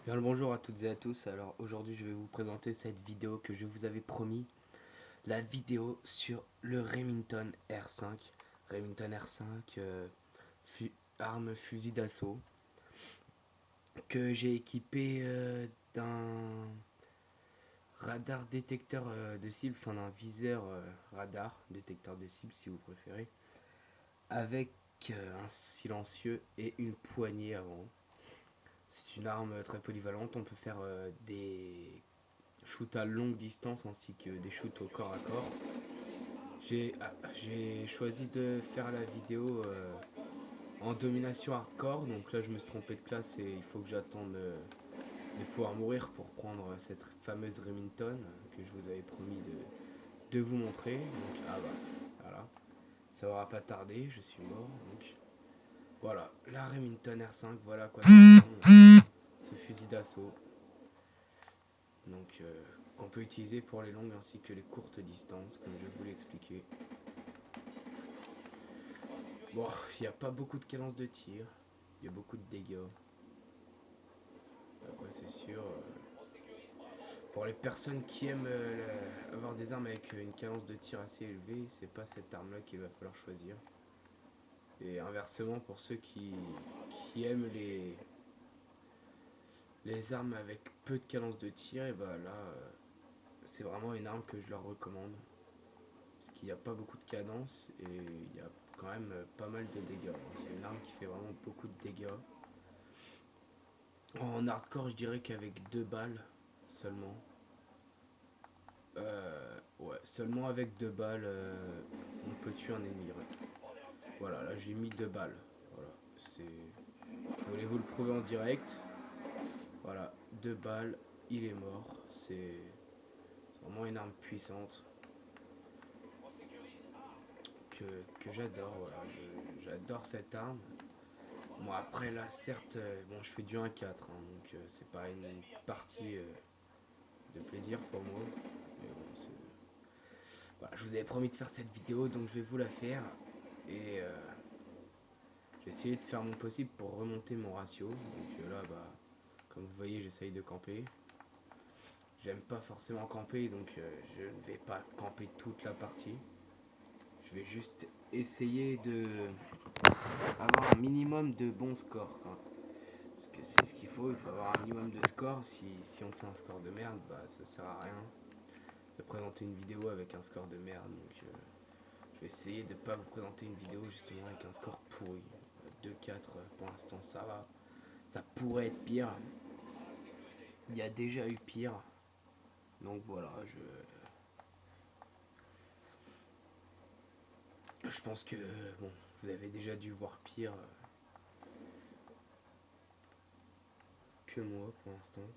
Bien le bonjour à toutes et à tous. Alors aujourd'hui je vais vous présenter cette vidéo que je vous avais promis, la vidéo sur le Remington R5. Remington R5, arme fusil d'assaut que j'ai équipé d'un radar détecteur de cible, enfin d'un viseur radar détecteur de cible si vous préférez, avec un silencieux et une poignée avant. C'est une arme très polyvalente, on peut faire des shoot à longue distance ainsi que des shoots au corps à corps. J'ai choisi de faire la vidéo en domination hardcore, donc là je me suis trompé de classe et il faut que j'attende de pouvoir mourir pour prendre cette fameuse Remington que je vous avais promis de vous montrer. Donc ah bah voilà, ça aura pas tardé, je suis mort. Donc voilà, la Remington R5, voilà quoi ça ressemble, ce fusil d'assaut. Donc qu'on peut utiliser pour les longues ainsi que les courtes distances, comme je vous l'ai expliqué. Bon, il n'y a pas beaucoup de cadence de tir, il y a beaucoup de dégâts. Après c'est sûr, pour les personnes qui aiment avoir des armes avec une cadence de tir assez élevée, c'est pas cette arme là qu'il va falloir choisir. Et inversement pour ceux qui aiment les armes avec peu de cadence de tir, et bah là c'est vraiment une arme que je leur recommande. Parce qu'il n'y a pas beaucoup de cadence et il y a quand même pas mal de dégâts. C'est une arme qui fait vraiment beaucoup de dégâts. En hardcore, je dirais qu'avec 2 balles seulement. Ouais, seulement avec 2 balles, on peut tuer un ennemi. Voilà, là j'ai mis 2 balles. Voilà, voulez-vous le prouver en direct? Voilà, 2 balles, il est mort. C'est vraiment une arme puissante que j'adore. Voilà, j'adore cette arme. Bon après là certes bon je fais du 1-4 hein, donc c'est pas une partie de plaisir pour moi. Mais bon, voilà, je vous avais promis de faire cette vidéo donc je vais vous la faire. Et je vais essayer de faire mon possible pour remonter mon ratio. Donc là bah comme vous voyez j'essaye de camper. J'aime pas forcément camper donc je ne vais pas camper toute la partie. Je vais juste essayer de avoir un minimum de bons scores, hein. Parce que c'est ce qu'il faut avoir un minimum de score. Si on fait un score de merde, bah ça sert à rien de présenter une vidéo avec un score de merde. Donc je vais essayer de pas vous présenter une vidéo justement avec un score pourri. 2-4 pour l'instant ça va. Ça pourrait être pire. Il y a déjà eu pire. Donc voilà, je pense que bon, vous avez déjà dû voir pire que moi pour l'instant.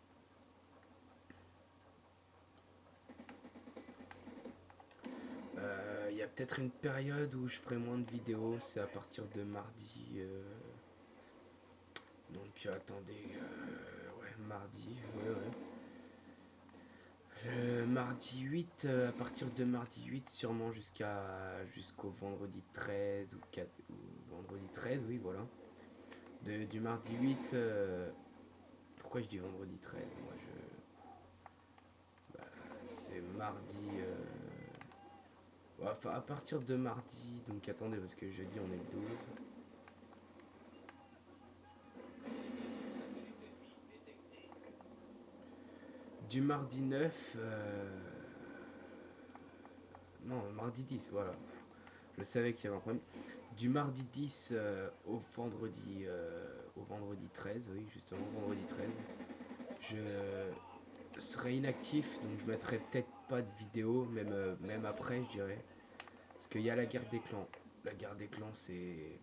Il y a peut-être une période où je ferai moins de vidéos, c'est à partir de mardi. Donc attendez, ouais, mardi, ouais, ouais. Mardi 8, à partir de mardi 8, sûrement jusqu'au vendredi 13 ou 4, ou vendredi 13, oui, voilà. Du mardi 8, pourquoi je dis vendredi 13? Moi, c'est mardi. Enfin, à partir de mardi, donc attendez, parce que jeudi on est le 12. Du mardi 9, non, mardi 10, voilà. Je savais qu'il y avait un problème. Du mardi 10 au vendredi 13, oui, justement, vendredi 13, je serai inactif, donc je mettrai peut-être pas de vidéo, même après, je dirais. Parce qu'il y a la guerre des clans. La guerre des clans, c'est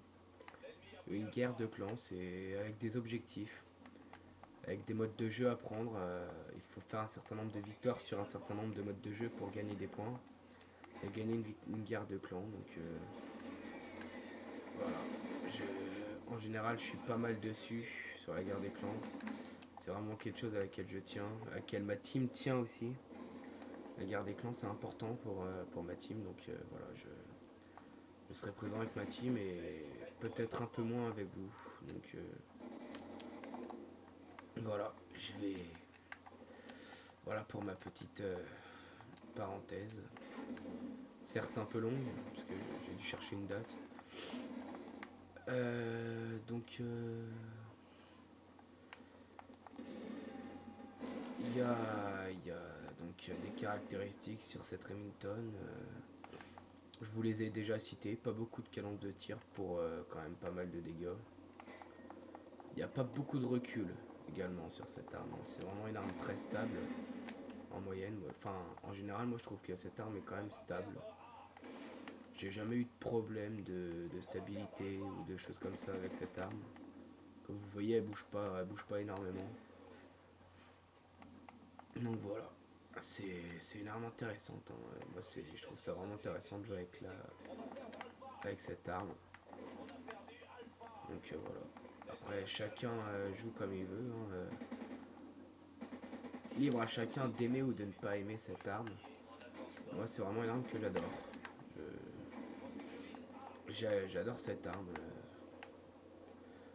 une guerre de clans, c'est avec des objectifs, avec des modes de jeu à prendre. Il faut faire un certain nombre de victoires sur un certain nombre de modes de jeu pour gagner des points et gagner une guerre de clans. Donc voilà. En général, je suis pas mal dessus sur la guerre des clans. C'est vraiment quelque chose à laquelle je tiens, à laquelle ma team tient aussi. La guerre des clans, c'est important pour ma team. Donc voilà, je serai présent avec ma team et peut-être un peu moins avec vous. Donc voilà, je vais... Voilà pour ma petite parenthèse. Certes un peu longue, parce que j'ai dû chercher une date. Donc... il y a donc des caractéristiques sur cette Remington. Je vous les ai déjà citées. Pas beaucoup de cadence de tir pour quand même pas mal de dégâts. Il n'y a pas beaucoup de recul également sur cette arme. C'est vraiment une arme très stable en moyenne. Enfin, en général, moi je trouve que cette arme est quand même stable. J'ai jamais eu de problème de stabilité ou de choses comme ça avec cette arme. Comme vous voyez, elle bouge pas énormément. Donc voilà, c'est une arme intéressante. Hein. Moi, je trouve ça vraiment intéressant de jouer avec cette arme. Donc voilà. Après, chacun joue comme il veut. Hein. Libre à chacun d'aimer ou de ne pas aimer cette arme. Moi, c'est vraiment une arme que j'adore. J'adore cette arme.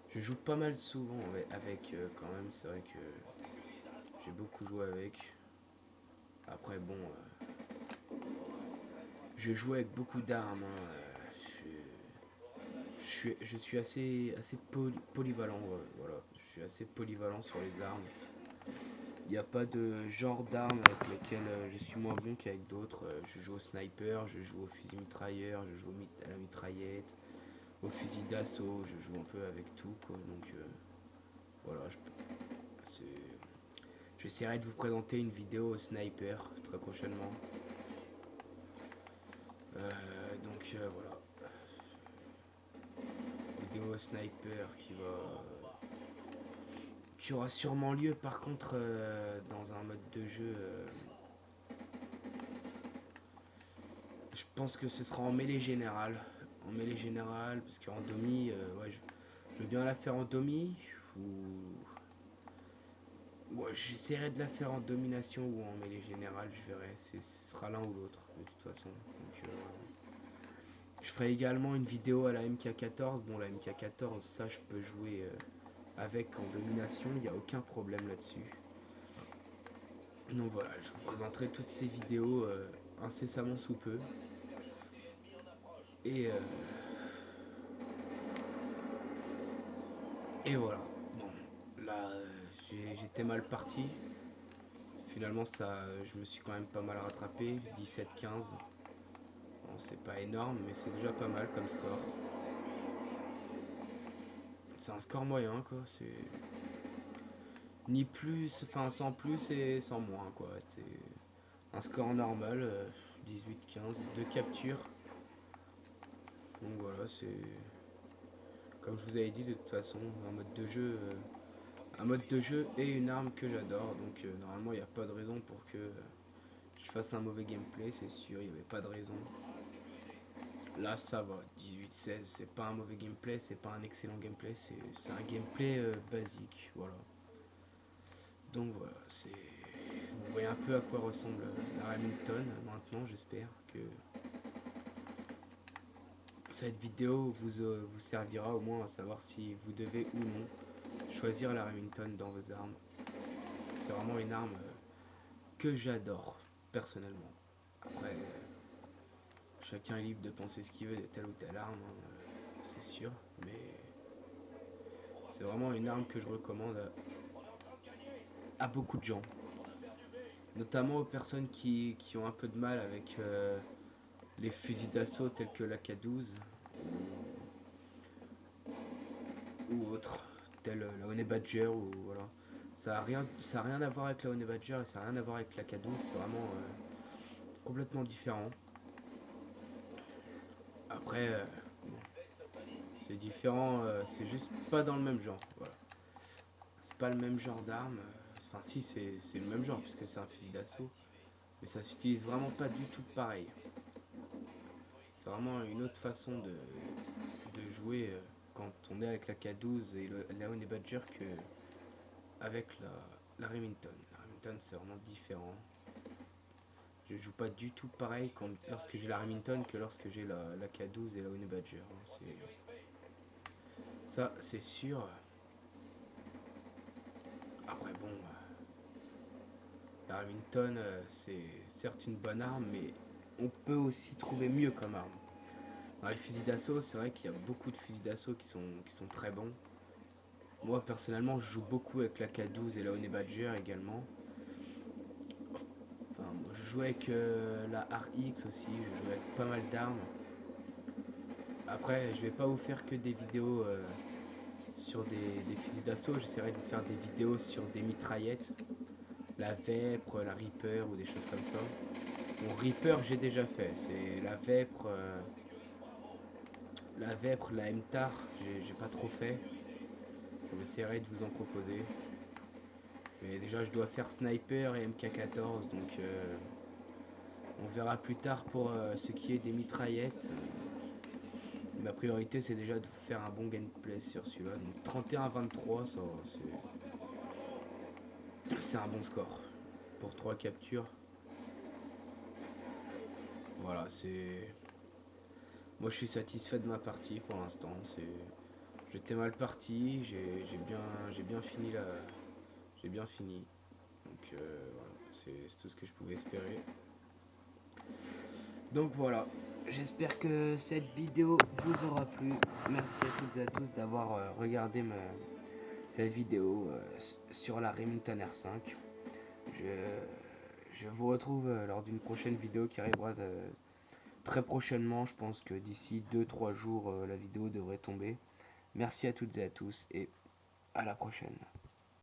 Je joue pas mal souvent avec quand même. C'est vrai que j'ai beaucoup joué avec. Après, bon, je joue avec beaucoup d'armes. Hein. Je suis assez polyvalent. Voilà, je suis assez polyvalent sur les armes. Il n'y a pas de genre d'armes avec lesquelles je suis moins bon qu'avec d'autres. Je joue au sniper, je joue au fusil mitrailleur, je joue à la mitraillette, au fusil d'assaut, je joue un peu avec tout quoi. Donc voilà, j'essaierai de vous présenter une vidéo au sniper très prochainement. Voilà, vidéo au sniper qui aura sûrement lieu par contre dans un mode de jeu. Je pense que ce sera en mêlée générale. En mêlée générale, parce qu'en domi, ouais, je veux bien la faire en domi. Ou. Ouais, j'essaierai de la faire en domination ou en mêlée générale, je verrai. Ce sera l'un ou l'autre, de toute façon. Donc, je ferai également une vidéo à la MK14. Bon, la MK14, ça, je peux jouer avec en domination, il n'y a aucun problème là-dessus. Donc voilà, je vous présenterai toutes ces vidéos incessamment sous peu. Et, et voilà. Bon, là, j'étais mal parti. Finalement, je me suis quand même pas mal rattrapé. 17-15. Bon, c'est pas énorme, mais c'est déjà pas mal comme score. C'est un score moyen, quoi. C'est ni plus, enfin sans plus et sans moins, quoi. C'est un score normal. 18-15, 2 captures. Donc voilà, c'est comme je vous avais dit de toute façon, un mode de jeu et une arme que j'adore. Donc normalement, il n'y a pas de raison pour que je fasse un mauvais gameplay, c'est sûr, il n'y avait pas de raison. Là, ça va, 18-16, c'est pas un mauvais gameplay, c'est pas un excellent gameplay, c'est un gameplay basique, voilà. Donc voilà, vous voyez un peu à quoi ressemble la Remington maintenant, j'espère que cette vidéo vous servira au moins à savoir si vous devez ou non choisir la Remington dans vos armes. Parce que c'est vraiment une arme que j'adore, personnellement. Après, chacun est libre de penser ce qu'il veut de telle ou telle arme, hein, c'est sûr, mais c'est vraiment une arme que je recommande à beaucoup de gens. Notamment aux personnes qui ont un peu de mal avec les fusils d'assaut tels que l'AK-12 ou autres, tels la Honey Badger ou voilà. Ça a rien à voir avec la Honey Badger et ça a rien à voir avec l'AK-12, c'est vraiment complètement différent. Après, bon, c'est différent, c'est juste pas dans le même genre, voilà. C'est pas le même genre d'arme, enfin si c'est le même genre puisque c'est un fusil d'assaut, mais ça s'utilise vraiment pas du tout pareil. C'est vraiment une autre façon de jouer quand on est avec la K12 et la Honey Badger que avec la Remington. La Remington c'est vraiment différent. Je joue pas du tout pareil lorsque j'ai la Remington que lorsque j'ai la K12 et la Honey Badger. Hein. Ça c'est sûr. Après bon, La Remington, c'est certes une bonne arme, mais on peut aussi trouver mieux comme arme. Dans les fusils d'assaut, c'est vrai qu'il y a beaucoup de fusils d'assaut qui sont très bons. Moi personnellement, je joue beaucoup avec la K12 et la Honey Badger également. Enfin, je joue avec la RX aussi, je joue avec pas mal d'armes. Après, je vais pas vous faire que des vidéos sur des fusils d'assaut, j'essaierai de vous faire des vidéos sur des mitraillettes, la Vepr, la Reaper ou des choses comme ça. Bon, Reaper j'ai déjà fait, c'est la Vepr, la MTAR, j'ai pas trop fait. J'essaierai de vous en proposer. Mais déjà je dois faire Sniper et MK14, donc on verra plus tard pour ce qui est des mitraillettes. Ma priorité c'est déjà de vous faire un bon gameplay sur celui-là. Donc 31-23, ça c'est un bon score. Pour 3 captures. Voilà, c'est. Moi je suis satisfait de ma partie pour l'instant. J'étais mal parti, j'ai bien fini la. J'ai bien fini. Donc voilà, c'est tout ce que je pouvais espérer. Donc voilà, j'espère que cette vidéo vous aura plu. Merci à toutes et à tous d'avoir regardé cette vidéo sur la Remington R5. Je vous retrouve lors d'une prochaine vidéo qui arrivera très prochainement. Je pense que d'ici 2-3 jours, la vidéo devrait tomber. Merci à toutes et à tous et à la prochaine.